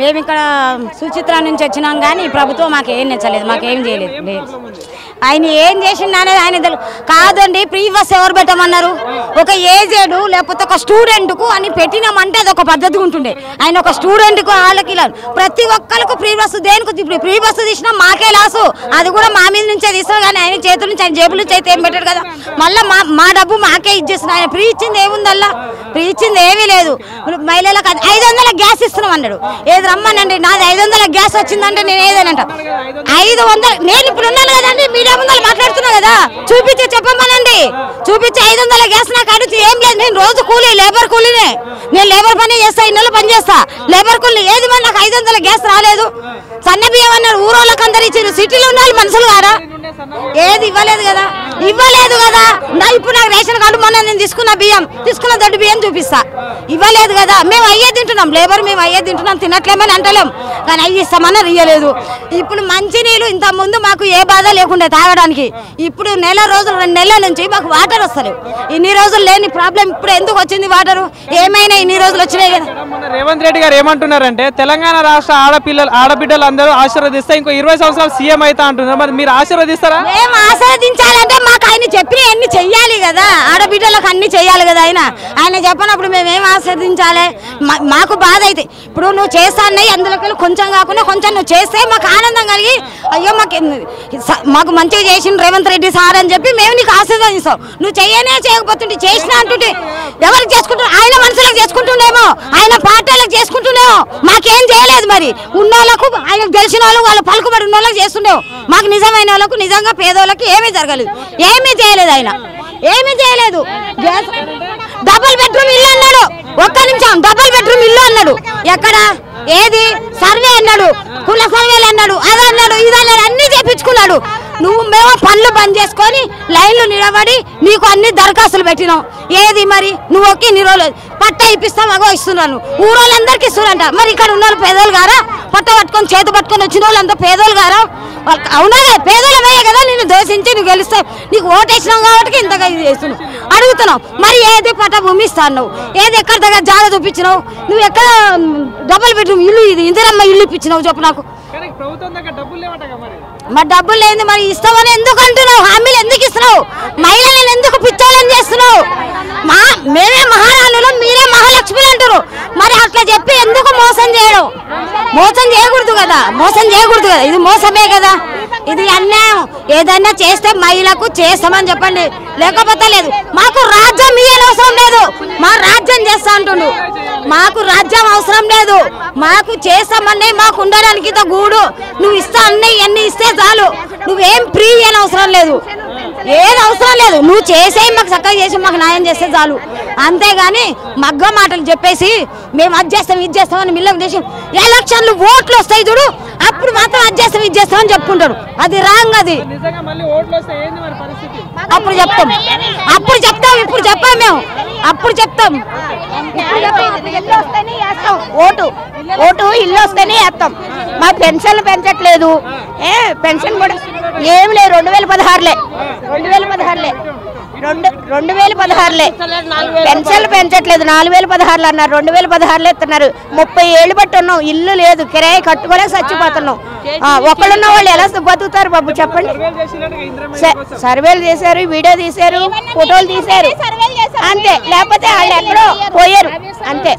మేము ఇక్కడ సుచిత్ర నుంచి వచ్చినాం కానీ ప్రభుత్వం మాకు ఏం నచ్చలేదు, మాకేం చేయలేదు. ఆయన ఏం చేసిండు అనేది ఆయన కాదండి. ఫ్రీ బస్ ఎవరు పెట్టమన్నారు? ఒక ఏజెడ్ లేకపోతే ఒక స్టూడెంట్కు అని పెట్టినామంటే అది ఒక పద్ధతి ఉంటుండే. ఆయన ఒక స్టూడెంట్కు వాళ్ళకి ప్రతి ఒక్కరికి ఫ్రీ బస్సు దేనికి ఇప్పుడు ఫ్రీ బస్సు తీసినా మాకే లాసు, అది కూడా మా మీద నుంచే తీస్తారు. కానీ ఆయన చేతుల నుంచి ఆయన జేబుల నుంచి అయితే ఏం పెట్టాడు కదా, మళ్ళీ మా డబ్బు మాకే ఇచ్చేస్తున్నాం. ఆయన ఫ్రీ ఇచ్చింది ఏముందల్లా? ఫ్రీ ఇచ్చింది ఏమీ లేదు. మహిళలకు 500 గ్యాస్ ఇస్తున్నాం అన్నాడు. ఏది రమ్మనండి, నాది 500 గ్యాస్ వచ్చిందంటే నేను ఏదనంట 500. నేను ఇప్పుడు ఉన్నాను కదండి, మీడియా ముందు మాట్లాడుతున్నా కదా, చూపించి చెప్పమనండి. చూపించి 500 గ్యాస్ నాకు అడుగుతూ ఏం లేదు. నేను రోజు కూలీ, లేబర్ కూలీనే. నేను లేబర్ పని చేస్తా, ఇన్నెలు పని చేస్తా, లేబర్ కూలీ. ఏది మరి నాకు 500 గ్యాస్ రాలేదు? సన్న బియ్యం అన్నారు, ఊరోళ్ళకి అందరు ఇచ్చారు. సిటీలో ఉన్న మనుషులు కారా? ఏది ఇవ్వలేదు కదా, ఇవ్వలేదు కదా. ఇప్పుడు నాకు రేషన్ కార్డు మొన్న నేను తీసుకున్న దొడ్డు బియ్యం చూపిస్తా, ఇవ్వలేదు కదా. మేము అయ్యే తింటున్నాం, లేబర్ మేము అయ్యే తింటున్నాం, తినట్లేమని అంటలేం. కానీ అయ్యి ఇస్తామని ఇయ్యలేదు. ఇప్పుడు మంచినీళ్ళు ఇంత ముందు మాకు ఏ బాధ లేకుండా తాగడానికి, ఇప్పుడు నెల రోజులు 2 నెలల నుంచి మాకు వాటర్ వస్తలేవు. ఇన్ని రోజులు లేని ప్రాబ్లం ఇప్పుడు ఎందుకు వచ్చింది వాటరు? ఏమైనా ఇన్ని రోజులు వచ్చినాయి కదా. రేవంత్ రెడ్డి గారు ఏమంటున్నారంటే తెలంగాణ రాష్ట్ర ఆడబిడ్డలు అందరూ ఆశీర్వదిస్తే ఇంకో 20 సంవత్సరాలు సీఎం అవుతా అంటున్నారు. మరి మీరు ఆశీర్వదిస్తారా? మేము ఆశీర్వదించాలంటే మాకు ఆయన చెప్పిన అన్ని చెయ్యాలి కదా, ఆడబిడ్డలకు అన్ని చెయ్యాలి కదా. ఆయన చెప్పినప్పుడు మేమేం ఆశీర్వదించాలి? మాకు బాధ అయితే ఇప్పుడు నువ్వు చేస్తా అన్నయ్య, అందులోకి కొంచెం కాకుండా కొంచెం నువ్వు చేస్తే మాకు ఆనందం కలిగి అయ్యో మాకు మంచిగా చేసిన రేవంత్ రెడ్డి సార్ అని చెప్పి మేము నీకు ఆశీర్వదిస్తాం. నువ్వు చేయకపోతుంటే చేసినా అంటుంటే ఎవరికి చేసుకుంటున్నా? ఆయన మనుషులకు చేసుకుంటుండేమో, ఆయన పార్టీలకు చేసుకుంటుండేమో. మాకేం చేయలేదు. మరి ఉన్నోళ్ళకు ఆయనకు తెలిసిన వాళ్ళు, వాళ్ళు పలుకుబడి ఉన్న వాళ్ళకి చేస్తుండేమో. మాకు నిజమైన వాళ్ళకు, నిజంగా పేదోళ్ళకి ఏమీ జరగలేదు, ఏమీ చేయలేదు. ఆయన ఏమీ చేయలేదు. డబుల్ బెడ్రూమ్ ఇల్లు అన్నాడు, ఒక్క నిమిషం. డబుల్ బెడ్రూమ్ ఇల్లు అన్నాడు. ఎక్కడ? ఏది? సర్వే అన్నాడు, కుల సర్వేలు అన్నాడు, అది అన్నాడు, ఇది అన్నాడు, అన్ని చేపించుకున్నాడు. మేము పనులు బంద్ చేసుకొని లైన్లు నిలబడి నీకు అన్ని దరఖాస్తులు పెట్టినాం. ఏది మరి? నువ్వు ఒకే ఇన్ని రోజులు పట్ట ఇప్పిస్తాం, అగో ఇస్తున్నాను, ఊరోళ్ళందరికీ ఇస్తున్నారంట. మరి ఇక్కడ ఉన్న పేదోళ్ళు గారా? పట్ట పట్టుకొని చేతి పట్టుకొని వచ్చిన వాళ్ళంతా పేదోళ్ళు గారా? అవునా కదా, పేదోళ్ళమే కదా. నేను దోషించి నువ్వు గెలుస్తావు, నీకు ఓటేసినావు కాబట్టి ఇంతగా ఇది చేస్తున్నావు, అడుగుతున్నావు. మరి ఏది పట్ట భూమి ఇస్తాను? ఏది ఎక్కడ దగ్గర జాగ చూపించినావు? నువ్వు ఎక్కడ డబుల్ బెడ్రూమ్ ఇల్లు, ఇది ఇందిరమ్మ ఇల్లు ఇప్పించినావు చెప్పు నాకు. మరి డబ్బులు లేదు, మరి ఇస్తామని ఎందుకు అంటున్నావు? హామీలు ఎందుకు ఇస్తున్నావు? మహిళలను ఎందుకు పిచ్చోళ్ళని చేస్తున్నావు? మేమే మహారాణులు, మీరే మహాలక్ష్మిలు అంటారు. మరి అట్లా చెప్పి ఎందుకు మోసం చేయడం? మోసం చేయకూడదు కదా, ఇది మోసమే కదా, ఇది అన్యాయం. ఏదైనా చేస్తే మహిళకు చేస్తామని చెప్పండి, లేకపోతే లేదు. మాకు రాజ్యం ఇయ్యని అవసరం లేదు, మా రాజ్యం చేస్తా అంటుండు. మాకు రాజ్యం అవసరం లేదు, మాకు చేస్తామని మాకు ఉండడానికి గూడు. నువ్వు ఇస్తా అన్నీ ఇవన్నీ ఇస్తే చాలు, నువ్వేం ఫ్రీ అని అవసరం లేదు, ఏది అవసరం లేదు. నువ్వు చేసే మాకు చక్కగా చేసి మాకు న్యాయం చేస్తే చాలు. అంతేగాని మగ్గ మాటలు చెప్పేసి మేము అది చేస్తాం ఇది చేస్తామని మిల్లకు చేసి ఎలక్షన్లు ఓట్లు వస్తాయి చూడు, అప్పుడు మాత్రం అది చేస్తాం ఇది చేస్తామని చెప్పుకుంటారు. అది రాంగ్. అది అప్పుడు చెప్తాం, ఇప్పుడు చెప్పాం మేము, అప్పుడు చెప్తాం. ఓటు ఇల్లు వస్తేనే వేస్తాం. మా పెన్షన్లు పెంచట్లేదు, పెన్షన్ కూడా ఏమి లేదు. 2016 పెన్షన్లు పెంచట్లేదు. 4016 అన్నారు, 2016 ఇస్తున్నారు. 30 ఏళ్ళు బట్టి ఉన్నాం, ఇల్లు లేదు, కిరాయి కట్టుకోలేక చచ్చిపోతున్నాం. ఒకళ్ళున్న వాళ్ళు ఎలా బతుకుతారు బాబు చెప్పండి? సర్వేలు చేశారు, వీడియో తీశారు, ఫోటోలు తీశారు, అంతే. లేకపోతే వాళ్ళు ఎక్కడో పోయారు, అంతే.